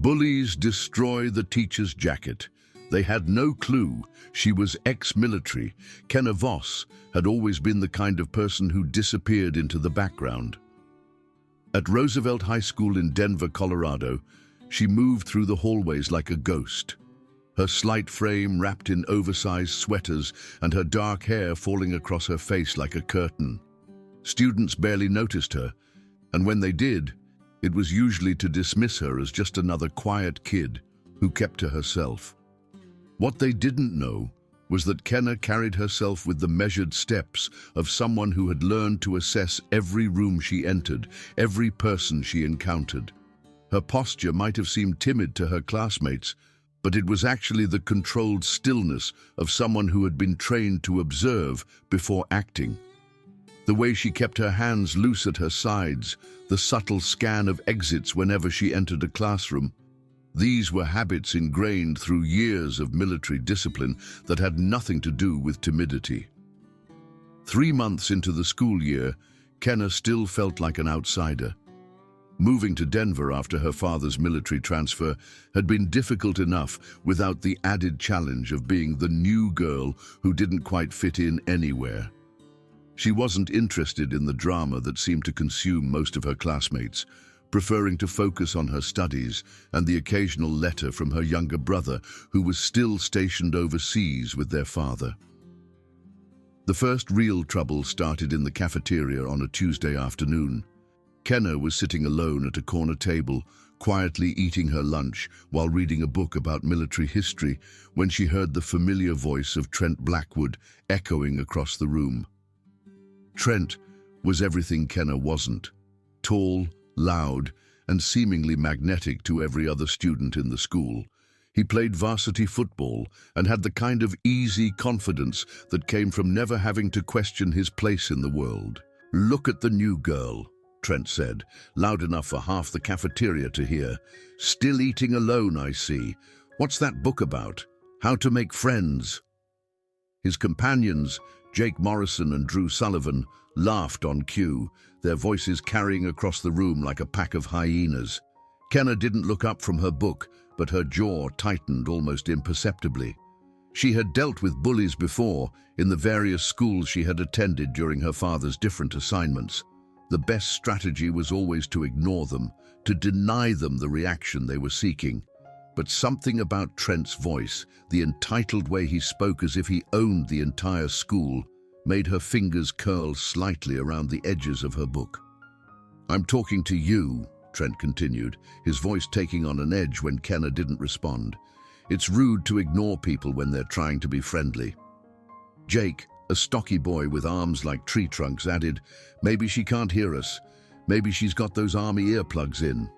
Bullies destroy the teacher's jacket. They had no clue she was ex-military. Kenna Voss had always been the kind of person who disappeared into the background. At Roosevelt High School in Denver, Colorado, she moved through the hallways like a ghost. Her slight frame wrapped in oversized sweaters and her dark hair falling across her face like a curtain. Students barely noticed her, and when they did, it was usually to dismiss her as just another quiet kid who kept to herself. What they didn't know was that Kenna carried herself with the measured steps of someone who had learned to assess every room she entered, every person she encountered. Her posture might have seemed timid to her classmates, but it was actually the controlled stillness of someone who had been trained to observe before acting. The way she kept her hands loose at her sides, the subtle scan of exits whenever she entered a classroom. These were habits ingrained through years of military discipline that had nothing to do with timidity. 3 months into the school year, Kenna still felt like an outsider. Moving to Denver after her father's military transfer had been difficult enough without the added challenge of being the new girl who didn't quite fit in anywhere. She wasn't interested in the drama that seemed to consume most of her classmates, preferring to focus on her studies and the occasional letter from her younger brother, who was still stationed overseas with their father. The first real trouble started in the cafeteria on a Tuesday afternoon. Kenna was sitting alone at a corner table, quietly eating her lunch while reading a book about military history, when she heard the familiar voice of Trent Blackwood echoing across the room. Trent was everything Kenna wasn't: tall, loud, and seemingly magnetic to every other student in the school. He played varsity football and had the kind of easy confidence that came from never having to question his place in the world. "Look at the new girl," Trent said, loud enough for half the cafeteria to hear. "Still eating alone, I see. What's that book about? How to Make Friends?" His companions, Jake Morrison and Drew Sullivan, laughed on cue, their voices carrying across the room like a pack of hyenas. Kenna didn't look up from her book, but her jaw tightened almost imperceptibly. She had dealt with bullies before, in the various schools she had attended during her father's different assignments. The best strategy was always to ignore them, to deny them the reaction they were seeking. But something about Trent's voice, the entitled way he spoke as if he owned the entire school, made her fingers curl slightly around the edges of her book. "I'm talking to you," Trent continued, his voice taking on an edge when Kenna didn't respond. "It's rude to ignore people when they're trying to be friendly." Jake, a stocky boy with arms like tree trunks, added, "Maybe she can't hear us. Maybe she's got those army earplugs in."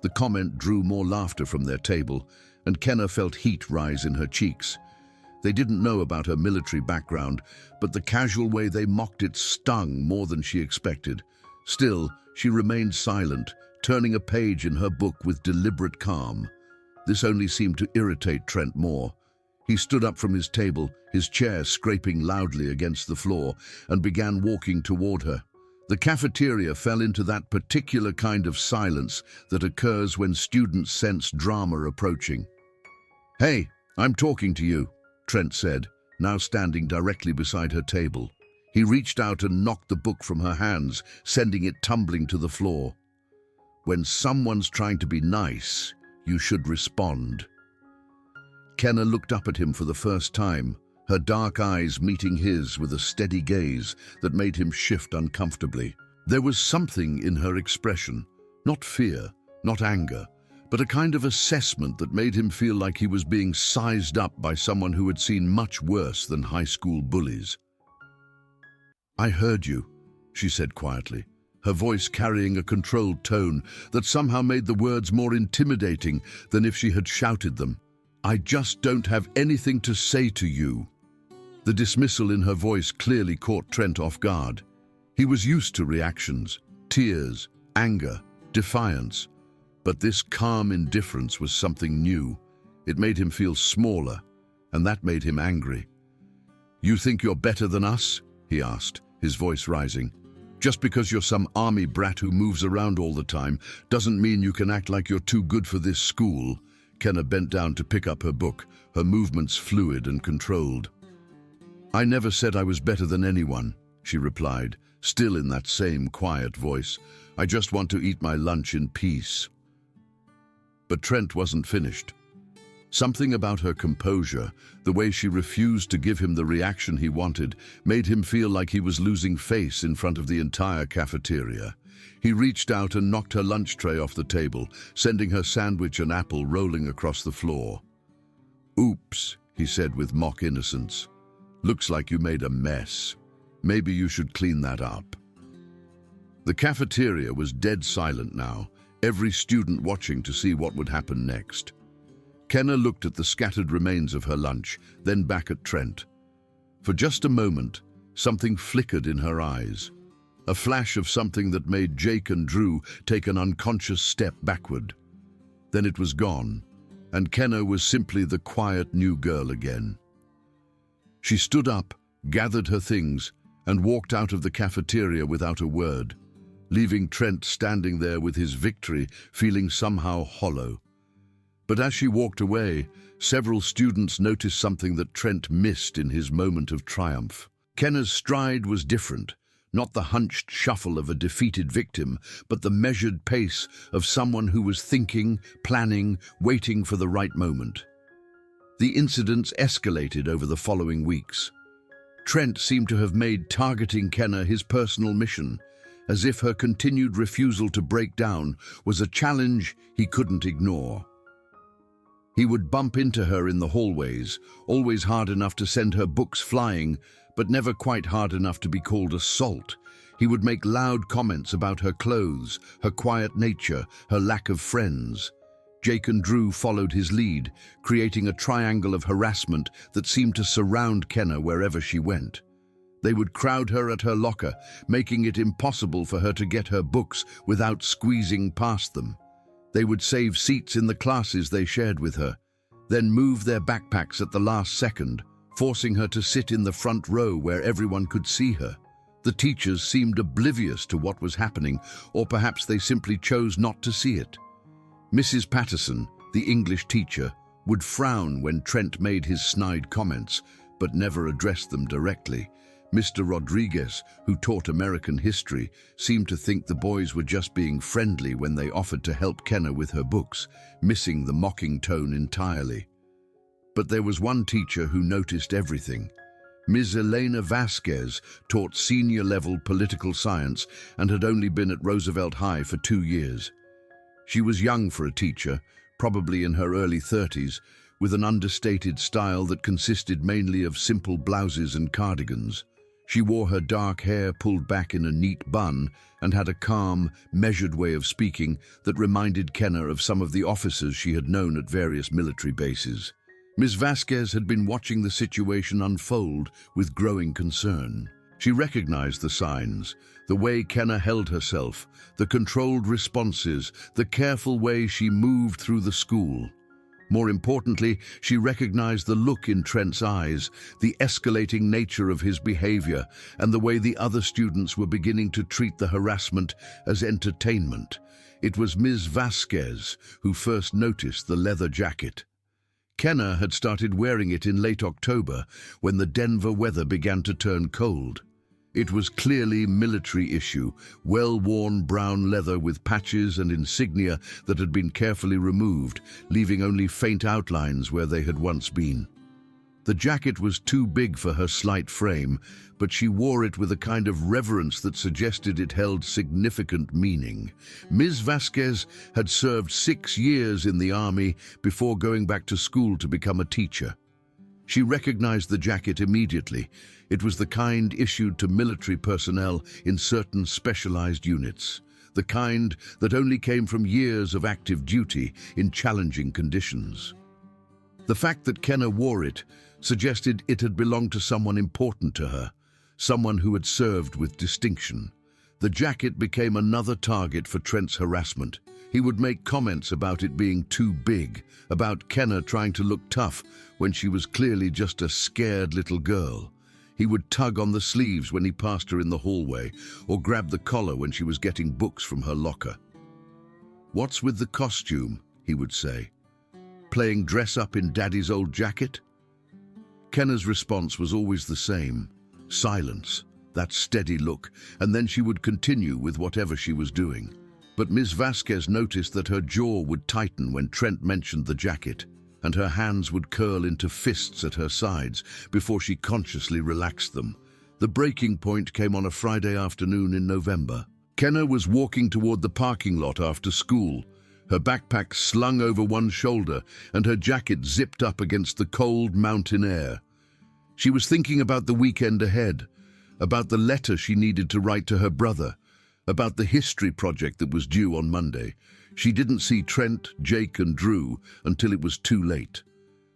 The comment drew more laughter from their table, and Kenna felt heat rise in her cheeks. They didn't know about her military background, but the casual way they mocked it stung more than she expected. Still, she remained silent, turning a page in her book with deliberate calm. This only seemed to irritate Trent more. He stood up from his table, his chair scraping loudly against the floor, and began walking toward her. The cafeteria fell into that particular kind of silence that occurs when students sense drama approaching. "Hey, I'm talking to you," Trent said, now standing directly beside her table. He reached out and knocked the book from her hands, sending it tumbling to the floor. "When someone's trying to be nice, you should respond." Kenna looked up at him for the first time, her dark eyes meeting his with a steady gaze that made him shift uncomfortably. There was something in her expression, not fear, not anger, but a kind of assessment that made him feel like he was being sized up by someone who had seen much worse than high school bullies. "I heard you," she said quietly, her voice carrying a controlled tone that somehow made the words more intimidating than if she had shouted them. "I just don't have anything to say to you." The dismissal in her voice clearly caught Trent off guard. He was used to reactions, tears, anger, defiance, but this calm indifference was something new. It made him feel smaller, and that made him angry. "You think you're better than us?" he asked, his voice rising. Just because you're some army brat who moves around all the time doesn't mean you can act like you're too good for this school. Kenna bent down to pick up her book, her movements fluid and controlled. I never said I was better than anyone, she replied, still in that same quiet voice. I just want to eat my lunch in peace. But Trent wasn't finished. Something about her composure, the way she refused to give him the reaction he wanted, made him feel like he was losing face in front of the entire cafeteria. He reached out and knocked her lunch tray off the table, sending her sandwich and apple rolling across the floor. "Oops," he said with mock innocence. "Looks like you made a mess. Maybe you should clean that up." The cafeteria was dead silent now, every student watching to see what would happen next. Kenna looked at the scattered remains of her lunch, then back at Trent. For just a moment, something flickered in her eyes. A flash of something that made Jake and Drew take an unconscious step backward. Then it was gone, and Kenna was simply the quiet new girl again. She stood up, gathered her things, and walked out of the cafeteria without a word, leaving Trent standing there with his victory feeling somehow hollow. But as she walked away, several students noticed something that Trent missed in his moment of triumph. Kenna's stride was different, not the hunched shuffle of a defeated victim, but the measured pace of someone who was thinking, planning, waiting for the right moment. The incidents escalated over the following weeks. Trent seemed to have made targeting Kenna his personal mission, as if her continued refusal to break down was a challenge he couldn't ignore. He would bump into her in the hallways, always hard enough to send her books flying, but never quite hard enough to be called assault. He would make loud comments about her clothes, her quiet nature, her lack of friends. Jake and Drew followed his lead, creating a triangle of harassment that seemed to surround Kenna wherever she went. They would crowd her at her locker, making it impossible for her to get her books without squeezing past them. They would save seats in the classes they shared with her, then move their backpacks at the last second, forcing her to sit in the front row where everyone could see her. The teachers seemed oblivious to what was happening, or perhaps they simply chose not to see it. Mrs. Patterson, the English teacher, would frown when Trent made his snide comments, but never addressed them directly. Mr. Rodriguez, who taught American history, seemed to think the boys were just being friendly when they offered to help Kenna with her books, missing the mocking tone entirely. But there was one teacher who noticed everything. Ms. Elena Vasquez taught senior-level political science and had only been at Roosevelt High for 2 years. She was young for a teacher, probably in her early 30s, with an understated style that consisted mainly of simple blouses and cardigans. She wore her dark hair pulled back in a neat bun and had a calm, measured way of speaking that reminded Kenna of some of the officers she had known at various military bases. Ms. Vasquez had been watching the situation unfold with growing concern. She recognized the signs, the way Kenna held herself, the controlled responses, the careful way she moved through the school. More importantly, she recognized the look in Trent's eyes, the escalating nature of his behavior, and the way the other students were beginning to treat the harassment as entertainment. It was Ms. Vasquez who first noticed the leather jacket. Kenna had started wearing it in late October when the Denver weather began to turn cold. It was clearly military issue, well-worn brown leather with patches and insignia that had been carefully removed, leaving only faint outlines where they had once been. The jacket was too big for her slight frame, but she wore it with a kind of reverence that suggested it held significant meaning. Ms. Vasquez had served 6 years in the army before going back to school to become a teacher. She recognized the jacket immediately. It was the kind issued to military personnel in certain specialized units, the kind that only came from years of active duty in challenging conditions. The fact that Kenna wore it suggested it had belonged to someone important to her, someone who had served with distinction. The jacket became another target for Trent's harassment. He would make comments about it being too big, about Kenna trying to look tough when she was clearly just a scared little girl. He would tug on the sleeves when he passed her in the hallway, or grab the collar when she was getting books from her locker. "What's with the costume?" he would say. "Playing dress-up in Daddy's old jacket?" Kenna's response was always the same: silence, that steady look, and then she would continue with whatever she was doing. But Ms. Vasquez noticed that her jaw would tighten when Trent mentioned the jacket, and her hands would curl into fists at her sides before she consciously relaxed them. The breaking point came on a Friday afternoon in November. Kenna was walking toward the parking lot after school, her backpack slung over one shoulder and her jacket zipped up against the cold mountain air. She was thinking about the weekend ahead, about the letter she needed to write to her brother, about the history project that was due on Monday. She didn't see Trent, Jake, and Drew until it was too late.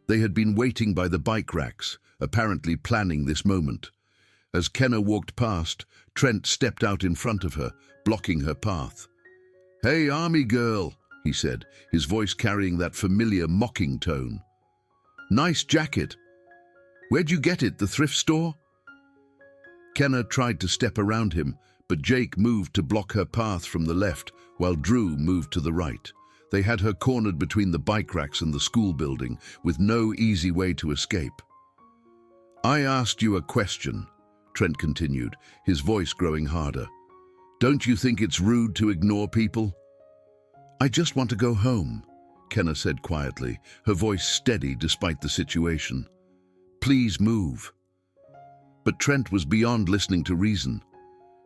They had been waiting by the bike racks, apparently planning this moment. As Kenna walked past, Trent stepped out in front of her, blocking her path. "Hey, Army girl," he said, his voice carrying that familiar mocking tone. "Nice jacket. Where'd you get it, the thrift store?" Kenna tried to step around him, but Jake moved to block her path from the left, while Drew moved to the right. They had her cornered between the bike racks and the school building, with no easy way to escape. "I asked you a question," Trent continued, his voice growing harder. "Don't you think it's rude to ignore people?" "I just want to go home," Kenna said quietly, her voice steady despite the situation. "Please move." But Trent was beyond listening to reason.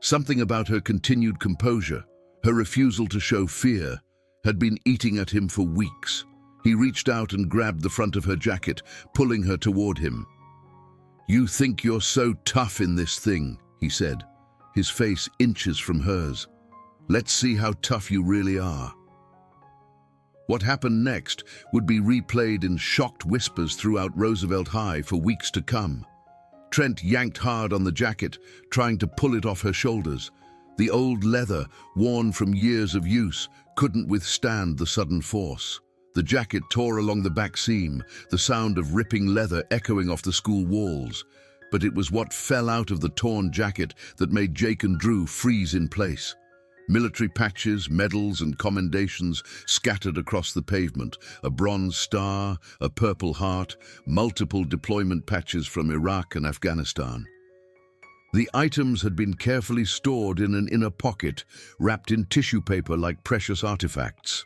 Something about her continued composure, her refusal to show fear, had been eating at him for weeks. He reached out and grabbed the front of her jacket, pulling her toward him. "You think you're so tough in this thing," he said, his face inches from hers. "Let's see how tough you really are." What happened next would be replayed in shocked whispers throughout Roosevelt High for weeks to come. Trent yanked hard on the jacket, trying to pull it off her shoulders. The old leather, worn from years of use, couldn't withstand the sudden force. The jacket tore along the back seam, the sound of ripping leather echoing off the school walls. But it was what fell out of the torn jacket that made Jake and Drew freeze in place. Military patches, medals, and commendations scattered across the pavement, a bronze star, a purple heart, multiple deployment patches from Iraq and Afghanistan. The items had been carefully stored in an inner pocket, wrapped in tissue paper like precious artifacts.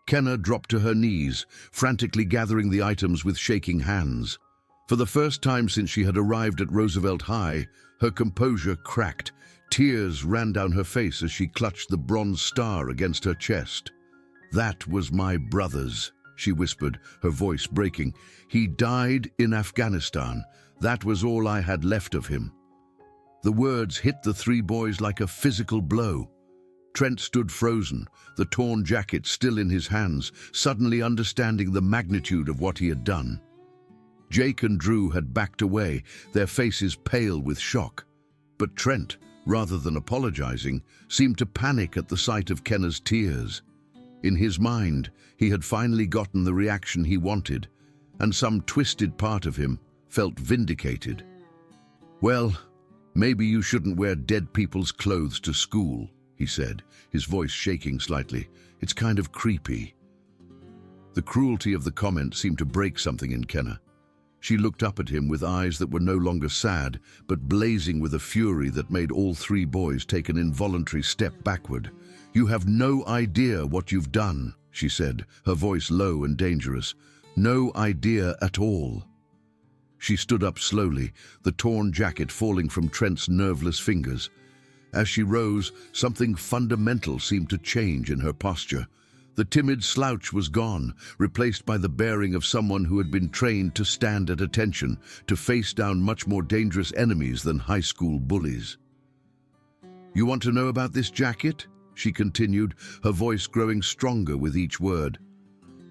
Kenna dropped to her knees, frantically gathering the items with shaking hands. For the first time since she had arrived at Roosevelt High, her composure cracked. Tears ran down her face as she clutched the bronze star against her chest. "That was my brother's," she whispered, her voice breaking. "He died in Afghanistan. That was all I had left of him." The words hit the three boys like a physical blow. Trent stood frozen, the torn jacket still in his hands, suddenly understanding the magnitude of what he had done. Jake and Drew had backed away, their faces pale with shock. But Trent, rather than apologizing, seemed to panic at the sight of Kenna's tears. In his mind, he had finally gotten the reaction he wanted, and some twisted part of him felt vindicated. "Well, maybe you shouldn't wear dead people's clothes to school," he said, his voice shaking slightly. "It's kind of creepy." The cruelty of the comment seemed to break something in Kenna. She looked up at him with eyes that were no longer sad, but blazing with a fury that made all three boys take an involuntary step backward. "You have no idea what you've done," she said, her voice low and dangerous. "No idea at all." She stood up slowly, the torn jacket falling from Trent's nerveless fingers. As she rose, something fundamental seemed to change in her posture. The timid slouch was gone, replaced by the bearing of someone who had been trained to stand at attention, to face down much more dangerous enemies than high school bullies. "You want to know about this jacket?" she continued, her voice growing stronger with each word.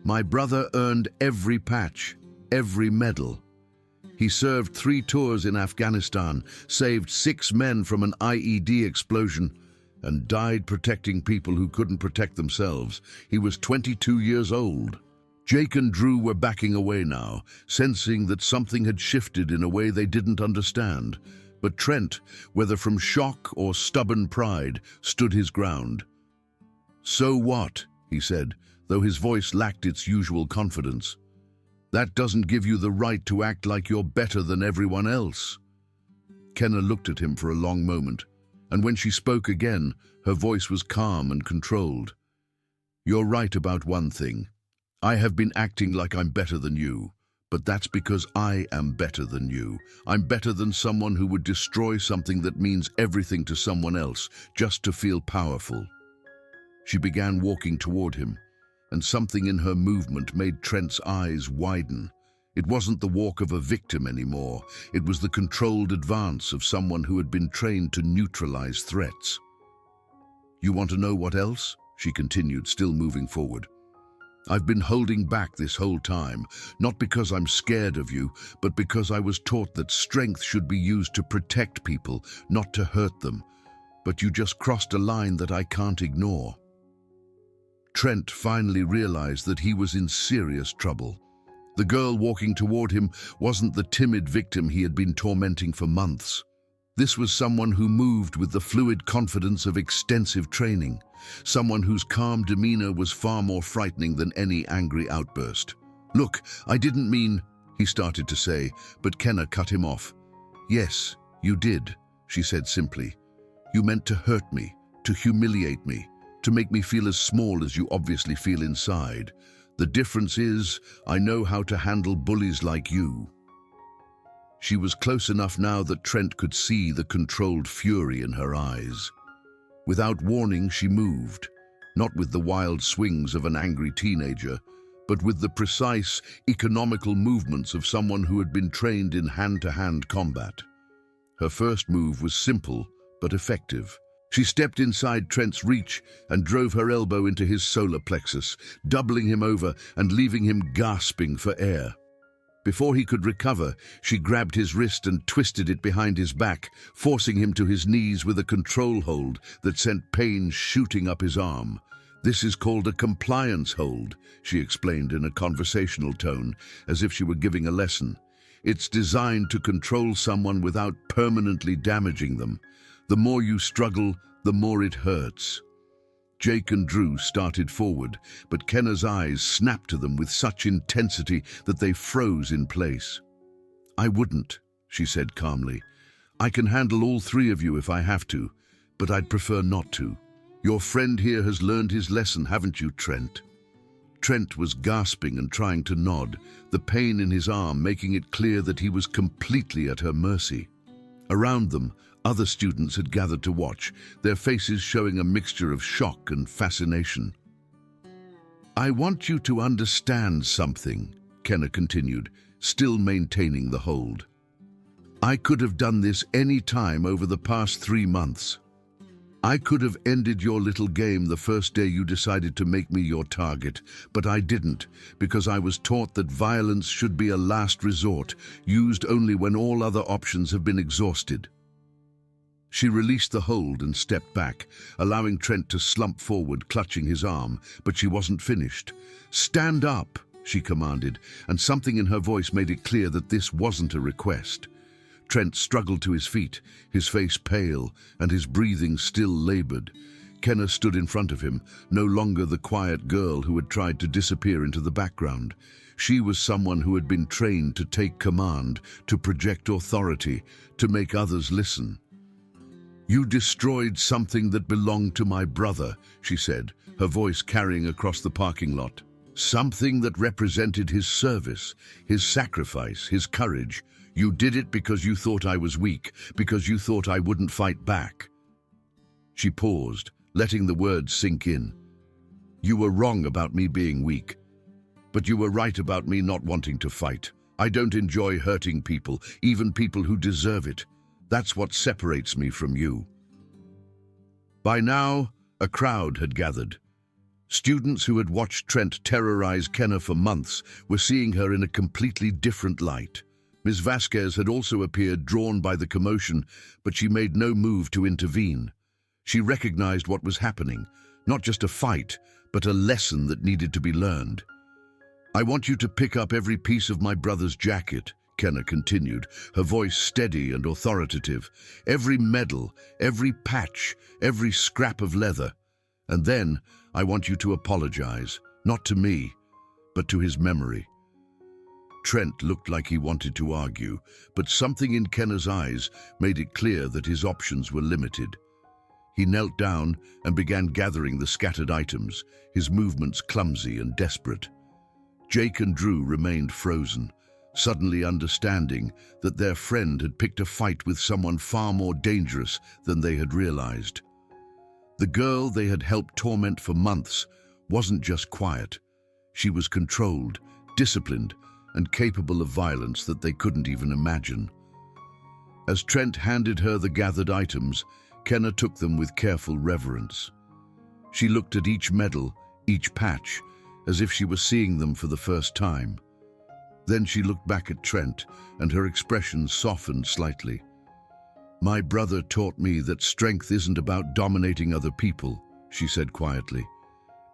"My brother earned every patch, every medal. He served 3 tours in Afghanistan, saved 6 men from an IED explosion, and died protecting people who couldn't protect themselves. He was 22 years old." Jake and Drew were backing away now, sensing that something had shifted in a way they didn't understand. But Trent, whether from shock or stubborn pride, stood his ground. "So what?" he said, though his voice lacked its usual confidence. "That doesn't give you the right to act like you're better than everyone else." Kenna looked at him for a long moment, and when she spoke again, her voice was calm and controlled. "You're right about one thing. I have been acting like I'm better than you, but that's because I am better than you. I'm better than someone who would destroy something that means everything to someone else just to feel powerful." She began walking toward him, and something in her movement made Trent's eyes widen. It wasn't the walk of a victim anymore. It was the controlled advance of someone who had been trained to neutralize threats. "You want to know what else?" she continued, still moving forward. "I've been holding back this whole time, not because I'm scared of you, but because I was taught that strength should be used to protect people, not to hurt them. But you just crossed a line that I can't ignore." Trent finally realized that he was in serious trouble. The girl walking toward him wasn't the timid victim he had been tormenting for months. This was someone who moved with the fluid confidence of extensive training, someone whose calm demeanor was far more frightening than any angry outburst. "Look, I didn't mean," he started to say, but Kenna cut him off. "Yes, you did," she said simply. "You meant to hurt me, to humiliate me, to make me feel as small as you obviously feel inside. The difference is, I know how to handle bullies like you." She was close enough now that Trent could see the controlled fury in her eyes. Without warning, she moved, not with the wild swings of an angry teenager, but with the precise, economical movements of someone who had been trained in hand-to-hand combat. Her first move was simple, but effective. She stepped inside Trent's reach and drove her elbow into his solar plexus, doubling him over and leaving him gasping for air. Before he could recover, she grabbed his wrist and twisted it behind his back, forcing him to his knees with a control hold that sent pain shooting up his arm. "This is called a compliance hold," she explained in a conversational tone, as if she were giving a lesson. "It's designed to control someone without permanently damaging them. The more you struggle, the more it hurts." Jake and Drew started forward, but Kenna's eyes snapped to them with such intensity that they froze in place. "I wouldn't," she said calmly. "I can handle all three of you if I have to, but I'd prefer not to. Your friend here has learned his lesson, haven't you, Trent?" Trent was gasping and trying to nod, the pain in his arm making it clear that he was completely at her mercy. Around them, other students had gathered to watch, their faces showing a mixture of shock and fascination. "I want you to understand something," Kenna continued, still maintaining the hold. "I could have done this any time over the past 3 months. I could have ended your little game the first day you decided to make me your target, but I didn't, because I was taught that violence should be a last resort, used only when all other options have been exhausted." She released the hold and stepped back, allowing Trent to slump forward, clutching his arm, but she wasn't finished. "Stand up," she commanded, and something in her voice made it clear that this wasn't a request. Trent struggled to his feet, his face pale and his breathing still labored. Kenna stood in front of him, no longer the quiet girl who had tried to disappear into the background. She was someone who had been trained to take command, to project authority, to make others listen. "You destroyed something that belonged to my brother," she said, her voice carrying across the parking lot. "Something that represented his service, his sacrifice, his courage. You did it because you thought I was weak, because you thought I wouldn't fight back." She paused, letting the words sink in. "You were wrong about me being weak, but you were right about me not wanting to fight. I don't enjoy hurting people, even people who deserve it. That's what separates me from you." By now, a crowd had gathered. Students who had watched Trent terrorize Kenna for months were seeing her in a completely different light. Ms. Vasquez had also appeared, drawn by the commotion, but she made no move to intervene. She recognized what was happening, not just a fight, but a lesson that needed to be learned. "I want you to pick up every piece of my brother's jacket," Kenna continued, her voice steady and authoritative. Every medal, every patch, every scrap of leather. And then, I want you to apologize, not to me, but to his memory. Trent looked like he wanted to argue, but something in Kenna's eyes made it clear that his options were limited. He knelt down and began gathering the scattered items, his movements clumsy and desperate. Jake and Drew remained frozen, suddenly understanding that their friend had picked a fight with someone far more dangerous than they had realized. The girl they had helped torment for months wasn't just quiet. She was controlled, disciplined, and capable of violence that they couldn't even imagine. As Trent handed her the gathered items, Kenna took them with careful reverence. She looked at each medal, each patch, as if she was seeing them for the first time. Then she looked back at Trent, and her expression softened slightly. "My brother taught me that strength isn't about dominating other people," she said quietly.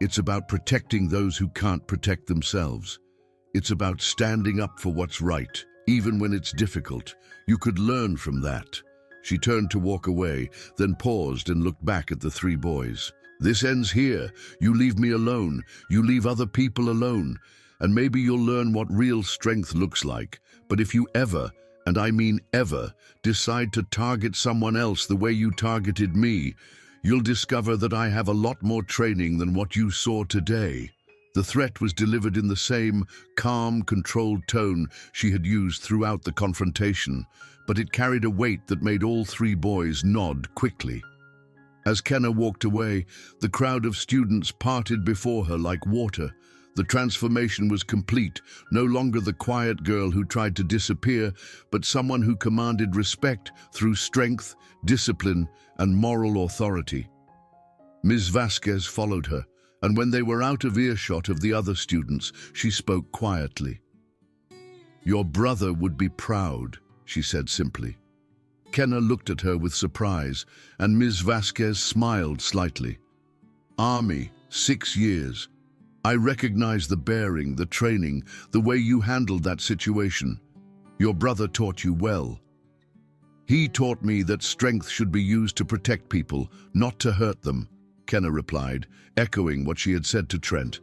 "It's about protecting those who can't protect themselves. It's about standing up for what's right, even when it's difficult. You could learn from that." She turned to walk away, then paused and looked back at the three boys. "This ends here. You leave me alone. You leave other people alone. And maybe you'll learn what real strength looks like. But if you ever, and I mean ever, decide to target someone else the way you targeted me, you'll discover that I have a lot more training than what you saw today." The threat was delivered in the same calm, controlled tone she had used throughout the confrontation, but it carried a weight that made all three boys nod quickly. As Kenna walked away, the crowd of students parted before her like water. The transformation was complete, no longer the quiet girl who tried to disappear, but someone who commanded respect through strength, discipline, and moral authority. Ms. Vasquez followed her, and when they were out of earshot of the other students, she spoke quietly. "Your brother would be proud," she said simply. Kenna looked at her with surprise, and Ms. Vasquez smiled slightly. "Army, 6 years. I recognize the bearing, the training, the way you handled that situation. Your brother taught you well. He taught me that strength should be used to protect people, not to hurt them," Kenna replied, echoing what she had said to Trent.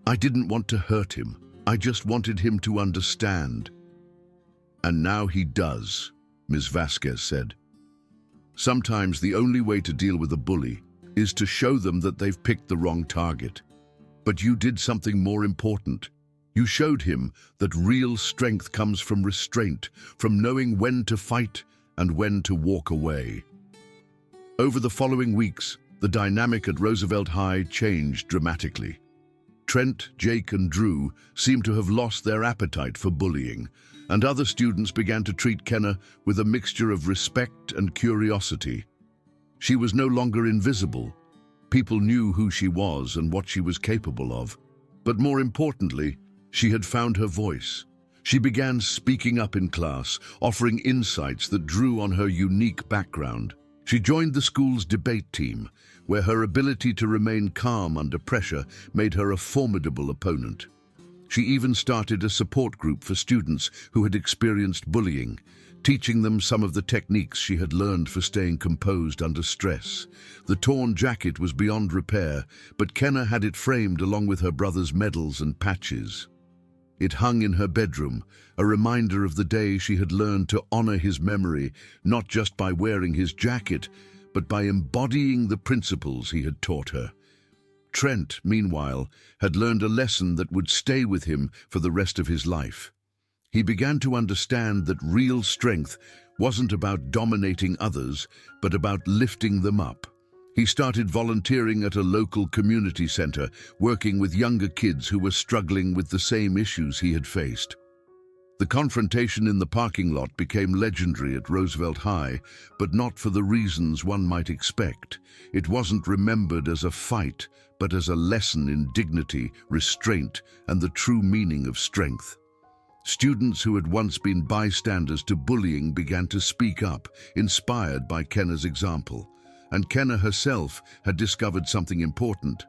"I didn't want to hurt him. I just wanted him to understand." "And now he does," Ms. Vasquez said. "Sometimes the only way to deal with a bully is to show them that they've picked the wrong target. But you did something more important. You showed him that real strength comes from restraint, from knowing when to fight and when to walk away." Over the following weeks, the dynamic at Roosevelt High changed dramatically. Trent, Jake, and Drew seemed to have lost their appetite for bullying, and other students began to treat Kenna with a mixture of respect and curiosity. She was no longer invisible. People knew who she was and what she was capable of. But more importantly, she had found her voice. She began speaking up in class, offering insights that drew on her unique background. She joined the school's debate team, where her ability to remain calm under pressure made her a formidable opponent. She even started a support group for students who had experienced bullying, teaching them some of the techniques she had learned for staying composed under stress. The torn jacket was beyond repair, but Kenna had it framed along with her brother's medals and patches. It hung in her bedroom, a reminder of the day she had learned to honor his memory, not just by wearing his jacket, but by embodying the principles he had taught her. Trent, meanwhile, had learned a lesson that would stay with him for the rest of his life. He began to understand that real strength wasn't about dominating others, but about lifting them up. He started volunteering at a local community center, working with younger kids who were struggling with the same issues he had faced. The confrontation in the parking lot became legendary at Roosevelt High, but not for the reasons one might expect. It wasn't remembered as a fight, but as a lesson in dignity, restraint, and the true meaning of strength. Students who had once been bystanders to bullying began to speak up, inspired by Kenna's example. And Kenna herself had discovered something important,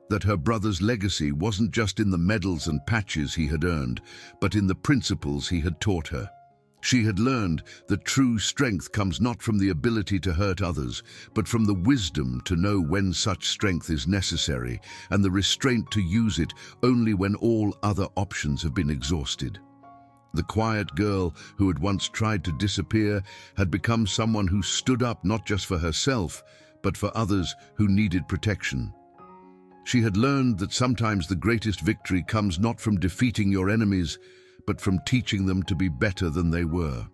that her brother's legacy wasn't just in the medals and patches he had earned, but in the principles he had taught her. She had learned that true strength comes not from the ability to hurt others, but from the wisdom to know when such strength is necessary and the restraint to use it only when all other options have been exhausted. The quiet girl who had once tried to disappear had become someone who stood up not just for herself, but for others who needed protection. She had learned that sometimes the greatest victory comes not from defeating your enemies, but from teaching them to be better than they were.